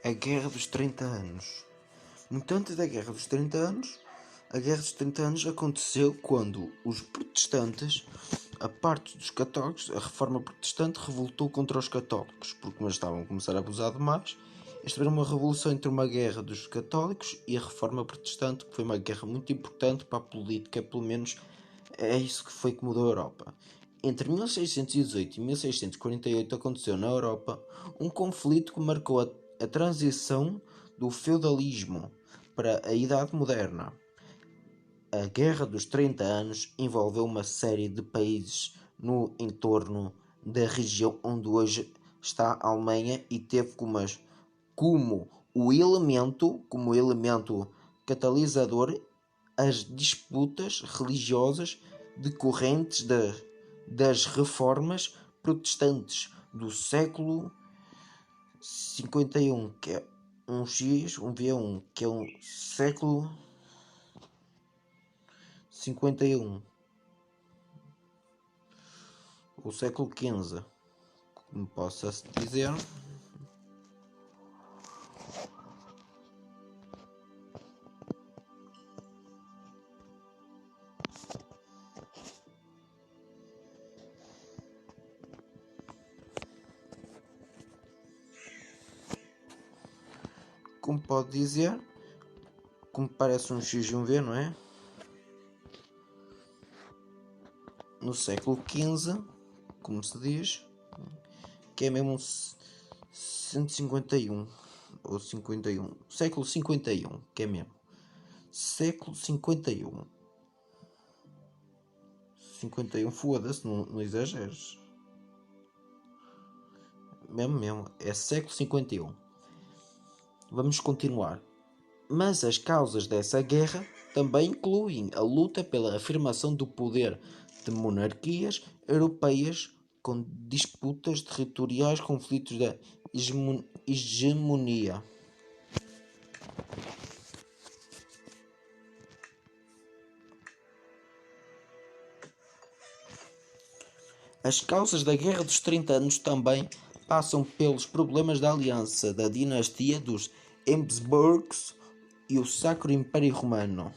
A Guerra dos 30 Anos. Muito antes da Guerra dos 30 Anos, a Guerra dos 30 Anos aconteceu quando os protestantes, a parte dos católicos, a reforma protestante revoltou contra os católicos, porque eles estavam a começar a abusar demais. Esta era uma revolução entre uma guerra dos católicos e a reforma protestante, que foi uma guerra muito importante para a política, pelo menos é isso que foi que mudou a Europa. Entre 1618 e 1648 aconteceu na Europa um conflito que marcou a transição do feudalismo para a Idade Moderna. A Guerra dos 30 Anos envolveu uma série de países no entorno da região onde hoje está a Alemanha e teve como elemento catalisador as disputas religiosas decorrentes das reformas protestantes do século 51, que é um X, um V1, que é um século 51, o século XV, como possa dizer. Como pode dizer, como parece um X e um V, não é? No século XV, como se diz, que é mesmo 151 ou 51, século 51, que é mesmo século 51. 51, foda-se, não exageres. Mesmo, é século 51. Vamos continuar. Mas as causas dessa guerra também incluem a luta pela afirmação do poder de monarquias europeias com disputas territoriais, conflitos da hegemonia. As causas da Guerra dos 30 Anos também passam pelos problemas da aliança da dinastia dos Habsburgos e o Sacro Império Romano.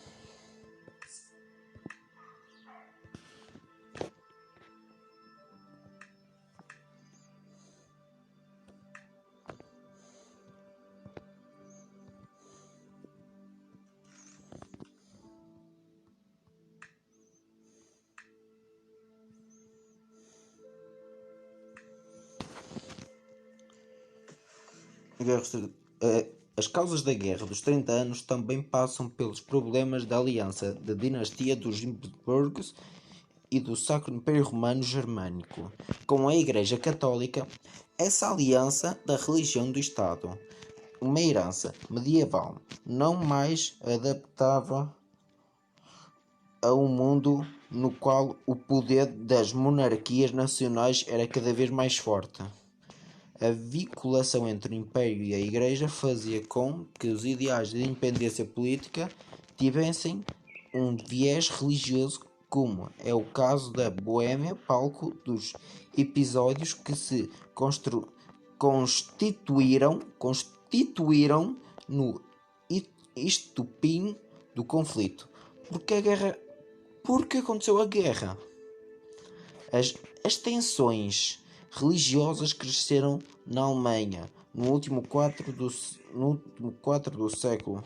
As causas da Guerra dos 30 Anos também passam pelos problemas da aliança da dinastia dos Habsburgos e do Sacro Império Romano Germânico com a Igreja Católica. Essa aliança da religião do Estado, uma herança medieval não mais adaptável a um mundo no qual o poder das monarquias nacionais era cada vez mais forte. A vinculação entre o Império e a Igreja fazia com que os ideais de independência política tivessem um viés religioso, como é o caso da Boêmia, palco dos episódios que se constituíram no estupim do conflito. Porque aconteceu a guerra? As tensões religiosas cresceram na Alemanha no último quarto do século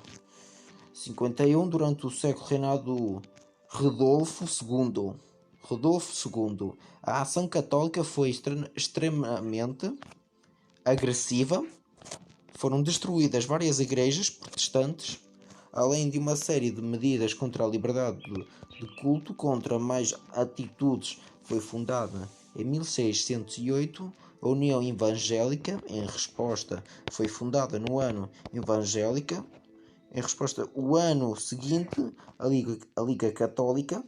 51, durante o século reinado do Rodolfo II. A ação católica foi extremamente agressiva. Foram destruídas várias igrejas protestantes, além de uma série de medidas contra a liberdade de culto. Contra mais atitudes, foi fundada em 1608 a União Evangélica. Em resposta, foi fundada no ano evangélica. Em resposta, o ano seguinte, a Liga Católica.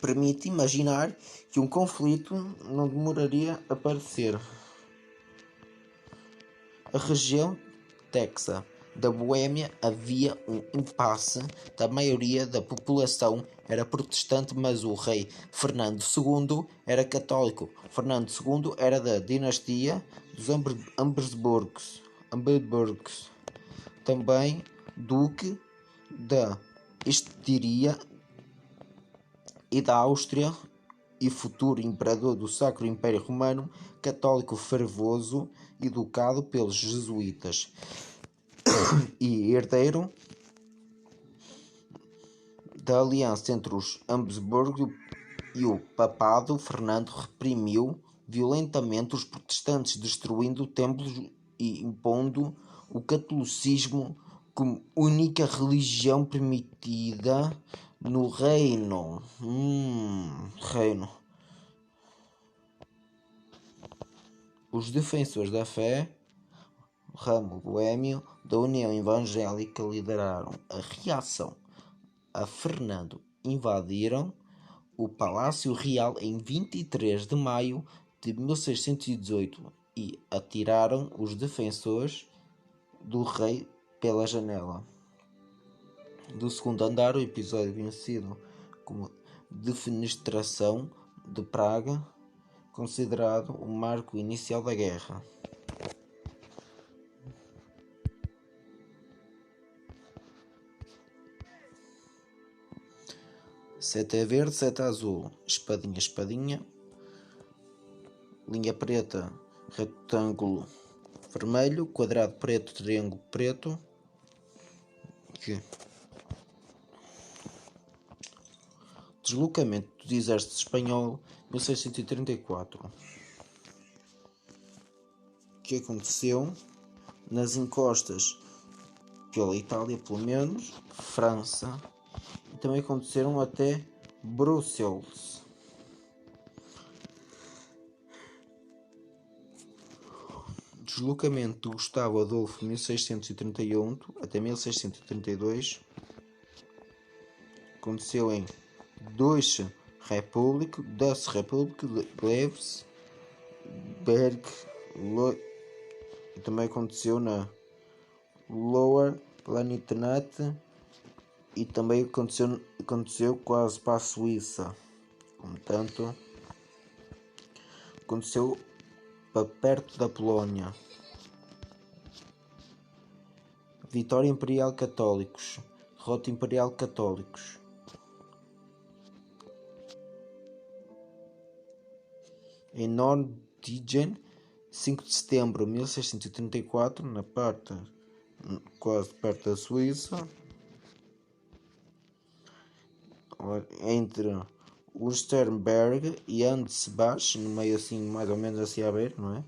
Permite imaginar que um conflito não demoraria a aparecer. A região Texas da Boêmia havia um impasse. A maioria da população era protestante, mas o rei Fernando II era católico. Fernando II era da dinastia dos Habsburgos. Hamburgo, também duque da Estíria e da Áustria e futuro imperador do Sacro Império Romano, católico fervoroso, educado pelos jesuítas e herdeiro da aliança entre os Habsburgo e o papado. Fernando reprimiu violentamente os protestantes, destruindo templos e impondo o catolicismo como única religião permitida no reino. Os defensores da fé, ramo boêmio da União Evangélica, lideraram a reação a Fernando. Invadiram o Palácio Real em 23 de maio de 1618 e atiraram os defensores do rei pela janela do segundo andar. O episódio conhecido como Defenestração de Praga, considerado o marco inicial da guerra. Seta verde, seta azul, espadinha, espadinha, linha preta, retângulo vermelho, quadrado preto, triângulo preto. Aqui. Deslocamento do exército espanhol, 1634. O que aconteceu? Nas encostas pela Itália, pelo menos, França, e também aconteceram até Bruxelas. Deslocamento do Gustavo Adolfo, 1631 até 1632, aconteceu em Deutsche Republik, Das Republik, Leves, Berg, e também aconteceu na Lower Palatinate e também aconteceu quase para a Suíça. Portanto, aconteceu para perto da Polónia. Vitória Imperial Católicos, derrota Imperial Católicos. Em Nordingen, 5 de setembro de 1634, na parte quase perto da Suíça, entre Sternberg e Ansbach, no meio assim, mais ou menos assim a ver, não é?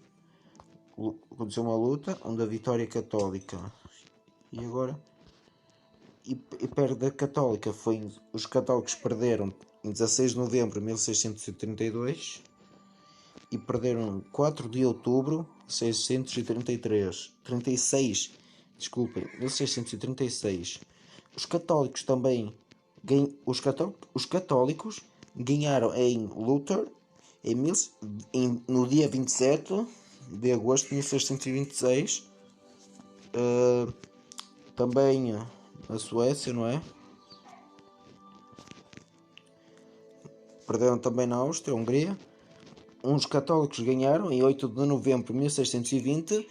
Aconteceu uma luta onde a vitória católica e agora perto da católica foi, os católicos perderam em 16 de novembro de 1632 e perderam 4 de outubro de 1636. Os católicos também os católicos ganharam em Luther no dia 27 de agosto de 1626. Também na Suécia, não é? Perderam também na Áustria, Hungria. Uns católicos ganharam em 8 de novembro de 1620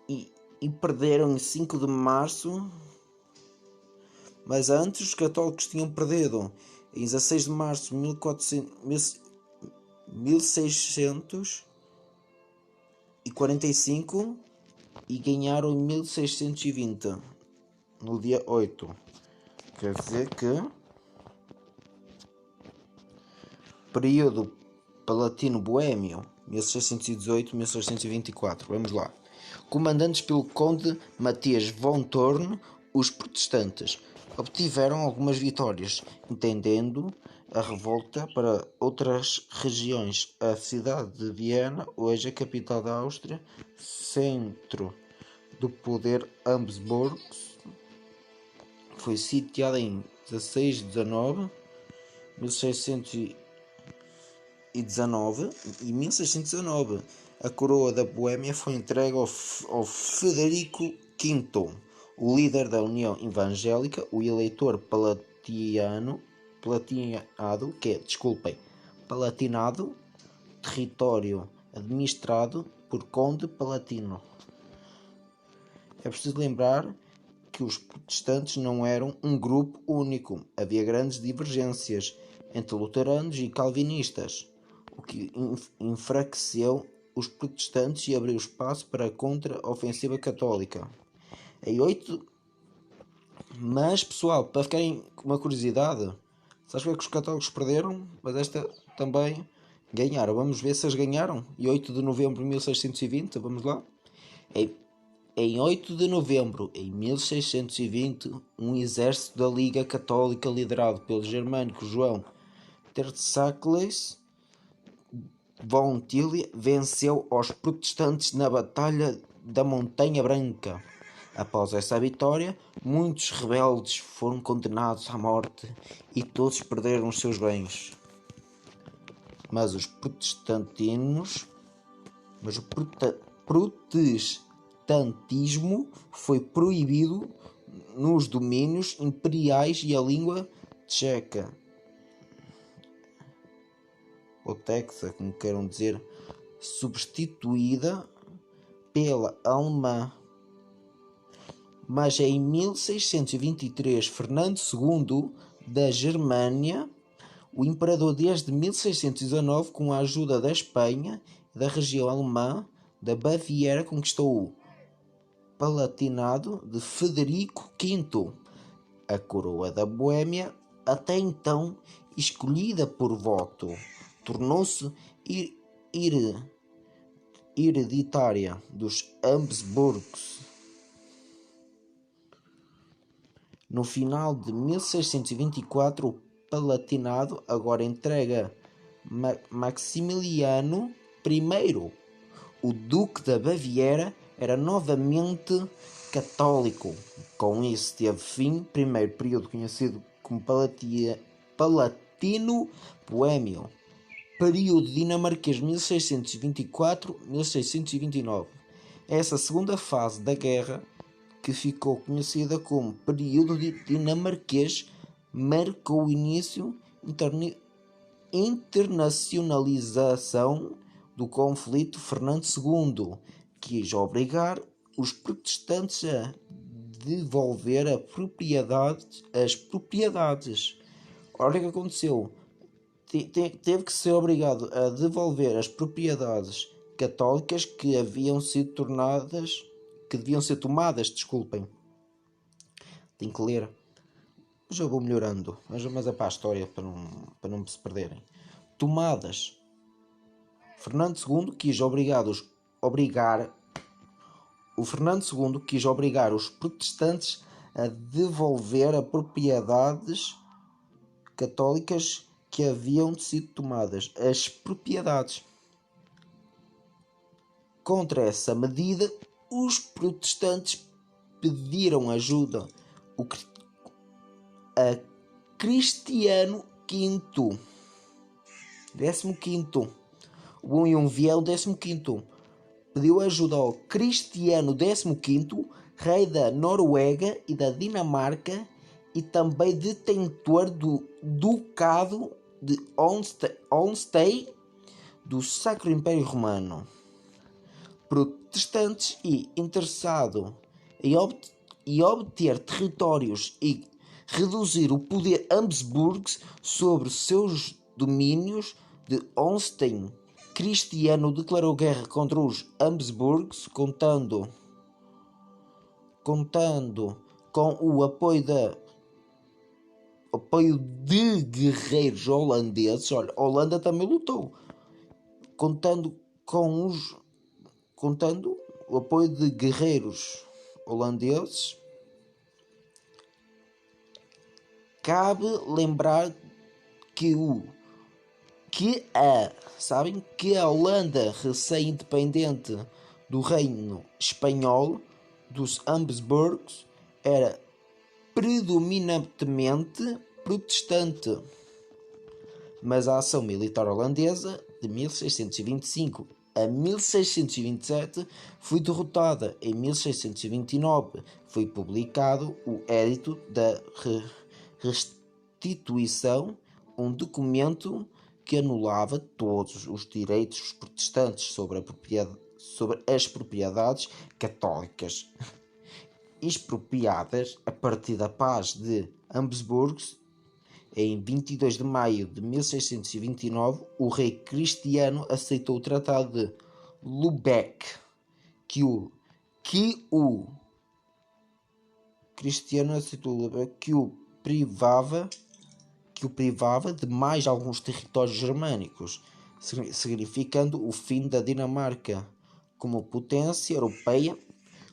e perderam em 5 de março. Mas antes os católicos tinham perdido em 16 de março de 1645 e ganharam em 1620, no dia 8. Quer dizer que período Palatino-Boêmio, 1618-1624. Vamos lá. Comandantes pelo conde Matias von Thurn, os protestantes obtiveram algumas vitórias, entendendo a revolta para outras regiões. A cidade de Viena, hoje a capital da Áustria, centro do poder Habsburgo, foi sitiada em 1619 e 1619. A coroa da Boêmia foi entregue ao Frederico V, o líder da União Evangélica, o eleitor palatinado, território administrado por Conde Palatino. É preciso lembrar que os protestantes não eram um grupo único. Havia grandes divergências entre luteranos e calvinistas, o que enfraqueceu os protestantes e abriu espaço para a contra-ofensiva católica. Mas, pessoal, para ficarem com uma curiosidade, sabes o que é que os católicos perderam? Mas esta também ganharam. Vamos ver se eles ganharam. E 8 de novembro de 1620, vamos lá. Em 8 de novembro de 1620, um exército da Liga Católica liderado pelo germânico João Terzakles von Tilly venceu os protestantes na Batalha da Montanha Branca. Após essa vitória, muitos rebeldes foram condenados à morte e todos perderam os seus bens. Mas o protestantismo foi proibido nos domínios imperiais e a língua tcheca, ou texa, como queiram dizer, substituída pela alemã. Mas em 1623, Fernando II da Germânia, o imperador desde 1619, com a ajuda da Espanha e da região alemã da Baviera, conquistou o Palatinado de Frederico V, a coroa da Boêmia, até então escolhida por voto, tornou-se hereditária dos Habsburgos. No final de 1624, o Palatinado agora entrega Maximiliano I, o Duque da Baviera, era novamente católico. Com isso teve fim o primeiro período conhecido como Palatino-Boêmio, período dinamarquês 1624-1629. Essa segunda fase da guerra, que ficou conhecida como período dinamarquês, marcou o início internacionalização do conflito. Fernando II quis obrigar os protestantes a devolver as propriedades. Olha o que aconteceu. Teve que ser obrigado a devolver as propriedades católicas que deviam ser tomadas, desculpem. Tenho que ler. Mas eu vou melhorando. Mas é para a história, para não se perderem. Tomadas. Fernando II quis obrigar os protestantes a devolver as propriedades católicas que haviam sido tomadas. As propriedades. Contra essa medida, os protestantes pediram ajuda a Cristiano V, 15º. O Vião 15º pediu ajuda ao Cristiano 15º, rei da Noruega e da Dinamarca, e também detentor do Ducado de Holstein do Sacro Império Romano. Protestantes e interessado em obter territórios e reduzir o poder Habsburgo sobre seus domínios de Holstein. Cristiano declarou guerra contra os Habsburgos, contando com o apoio de guerreiros holandeses. Olha, a Holanda também lutou, contando o apoio de guerreiros holandeses. Cabe lembrar que a Holanda, recém-independente do reino espanhol dos Habsburgos, era predominantemente protestante. Mas a ação militar holandesa de 1625 a 1627 foi derrotada. Em 1629 foi publicado o Edito da Restituição, um documento que anulava todos os direitos protestantes sobre as propriedades católicas expropriadas a partir da Paz de Habsburgo. Em 22 de maio de 1629, o rei Cristiano aceitou o Tratado de Lubeck, que o privava de mais alguns territórios germânicos, significando o fim da Dinamarca como potência europeia.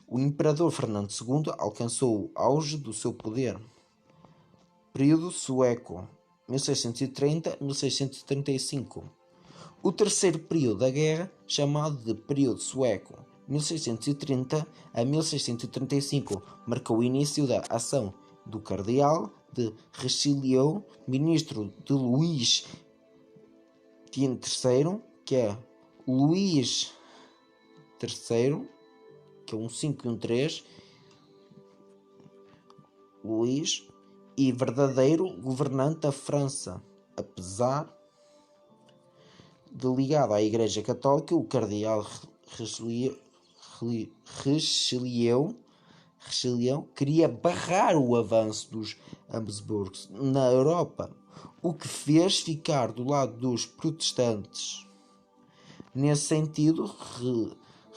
O imperador Fernando II alcançou o auge do seu poder. Período sueco, 1630-1635. O terceiro período da guerra, chamado de período sueco, 1630 a 1635, marcou o início da ação do cardeal de Richelieu, ministro de Luís III, que é Luís III, que é um 5 e um 3, Luís, e verdadeiro governante da França. Apesar de ligado à Igreja Católica, o cardeal Richelieu queria barrar o avanço dos Habsburgos na Europa, o que fez ficar do lado dos protestantes. Nesse sentido,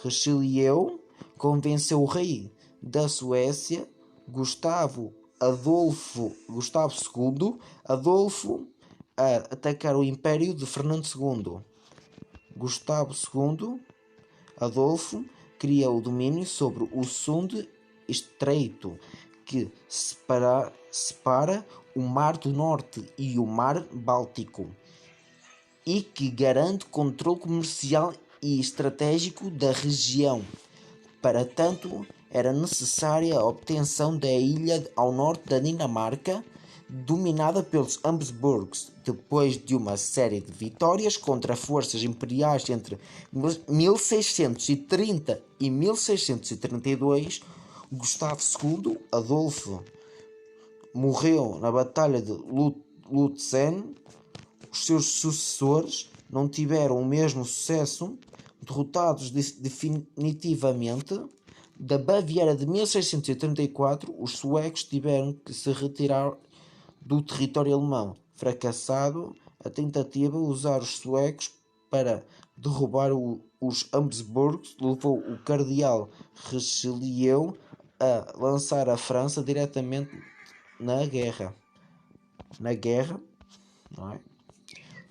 Richelieu convenceu o rei da Suécia, Gustavo II Adolfo, a atacar o império de Fernando II. Gustavo II Adolfo queria o domínio sobre o Sund Estreito, que separa o Mar do Norte e o Mar Báltico, e que garante controle comercial e estratégico da região. Para tanto, era necessária a obtenção da ilha ao norte da Dinamarca, dominada pelos Habsburgos. Depois de uma série de vitórias contra forças imperiais entre 1630 e 1632, Gustavo II Adolfo morreu na Batalha de Lutzen. Os seus sucessores não tiveram o mesmo sucesso. Derrotados definitivamente da Baviera de 1634, os suecos tiveram que se retirar do território alemão. Fracassado a tentativa de usar os suecos para derrubar os Habsburgos, levou o cardeal Richelieu a lançar a França diretamente na guerra. Não é?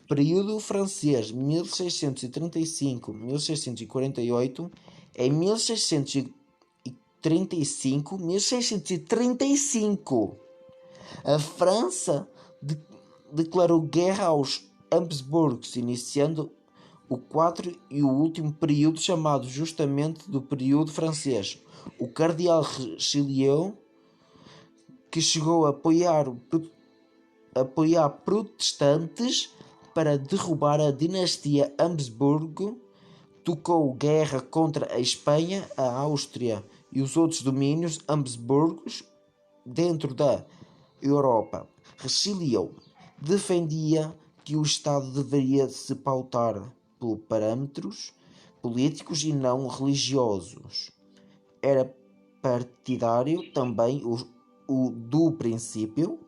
Período francês, 1635-1648. Em 1635, a França declarou guerra aos Habsburgos, iniciando o quarto e o último período, chamado justamente do período francês. O cardeal Richelieu, que chegou a apoiar protestantes para derrubar a dinastia Habsburgo, tocou guerra contra a Espanha, a Áustria e os outros domínios habsburgos dentro da Europa. Richelieu defendia que o Estado deveria se pautar por parâmetros políticos e não religiosos. Era partidário também do princípio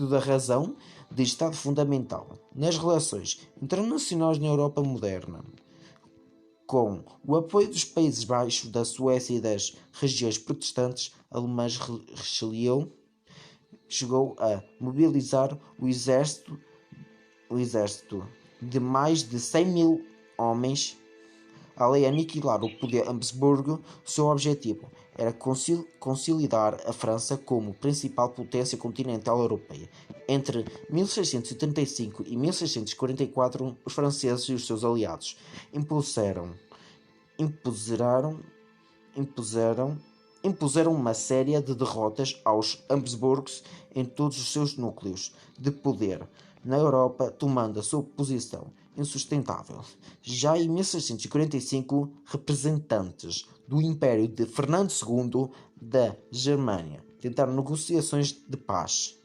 da razão de Estado fundamental nas relações internacionais na Europa moderna. Com o apoio dos Países Baixos, da Suécia e das regiões protestantes alemãs, Richelieu chegou a mobilizar o exército de mais de 100 mil homens. Além de aniquilar o poder Habsburgo, seu objetivo era consolidar a França como principal potência continental europeia. Entre 1635 e 1644, os franceses e os seus aliados impuseram uma série de derrotas aos Habsburgos em todos os seus núcleos de poder na Europa, tomando a sua posição insustentável. Já em 1645, representantes do Império de Fernando II da Germânia tentaram negociações de paz.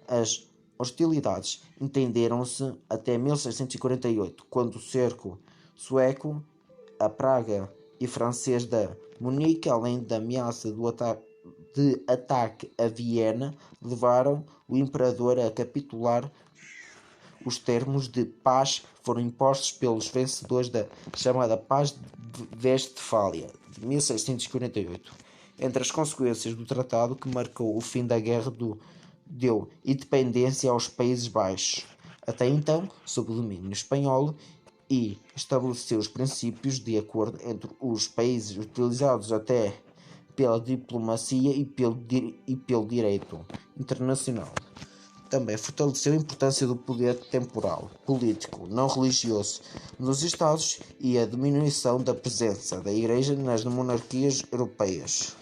As hostilidades estenderam-se até 1648, quando o cerco sueco, a Praga e francês da Munique, além da ameaça do ataque de ataque a Viena levaram o imperador a capitular. Os termos de paz foram impostos pelos vencedores da chamada Paz de Westfália, de 1648. Entre as consequências do tratado, que marcou o fim da guerra, deu independência aos Países Baixos, até então sob o domínio espanhol, e estabeleceu os princípios de acordo entre os países utilizados até pela diplomacia e pelo direito internacional. Também fortaleceu a importância do poder temporal, político, não religioso nos Estados e a diminuição da presença da Igreja nas monarquias europeias.